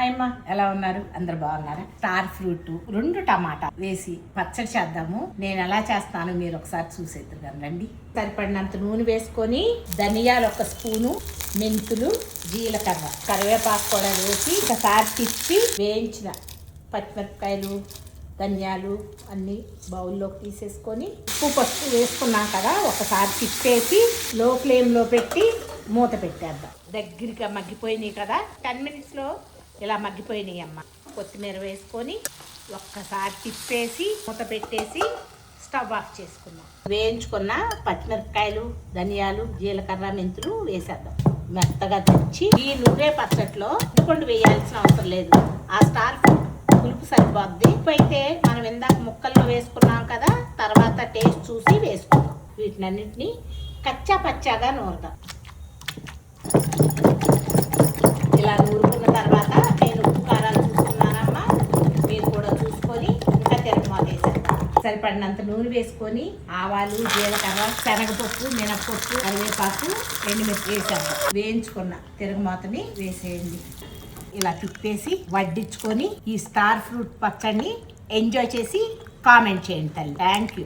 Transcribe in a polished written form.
Hi అమ్మ, ఎలా ఉన్నారు? అందరు బాగున్నారా? స్టార్ ఫ్రూట్ 2 టమాటా వేసి పచ్చడి చేద్దాము. నేను ఎలా చేస్తాను మీరు ఒకసారి చూసేద్దరు కానీ రండి. సరిపడినంత నూనె వేసుకొని ధనియాలు 1 స్పూను, మెంతులు, జీలకర్ర, కరివేపాకు కూడా వేసి ఒకసారి తిప్పి వేయించిన పచ్చిమిరపకాయలు, ధనియాలు అన్నీ బౌల్లోకి తీసేసుకొని ఉప్పు పసుపు వేసుకున్నాం కదా, ఒకసారి తిప్పేసి లో ఫ్లేమ్లో పెట్టి మూత పెట్టేద్దాం. దగ్గరగా మగ్గిపోయినాయి కదా, 10 మినిట్స్లో ఇలా మగ్గిపోయినాయి అమ్మ. కొత్తిమీర వేసుకొని ఒక్కసారి తిప్పేసి మూత పెట్టేసి స్టవ్ ఆఫ్ చేసుకుందాం. వేయించుకున్న పచ్చిమిరపకాయలు, ధనియాలు, జీలకర్ర, మెంతులు వేసేద్దాం. మెత్తగా తెచ్చి ఈ నూనె పచ్చట్లో చింతపండు వేయాల్సిన అవసరం లేదు. ఆ స్టార్ ఫ్రూట్ పులుపు సరిపోద్ది. ఉప్పు అయితే మనం ఇందాక ముక్కల్లో వేసుకున్నాం కదా, తర్వాత టేస్ట్ చూసి వేసుకుందాం. వీటినన్నింటినీ కచ్చా పచ్చాగా నూరుదాం. ఇలా నూరుకున్న తర్వాత నేను ఉప్పు కారాలు చూసుకున్నానమ్మా, మీరు కూడా చూసుకొని ఇంకా తిరగమాత వేసేద్దాం. సరిపడినంత నూనె వేసుకొని ఆవాలు, జీలకర్ర, శనగపప్పు, మినపప్పు, కరివేపాకు, ఎండుమిర్చి వేసేద్దాం. వేయించుకున్న తిరగమాతని వేసేయండి. ఇలా తిప్పేసి వడ్డించుకొని ఈ స్టార్ ఫ్రూట్ పచ్చడిని ఎంజాయ్ చేసి కామెంట్ చేయండి తల్లి. Thank you.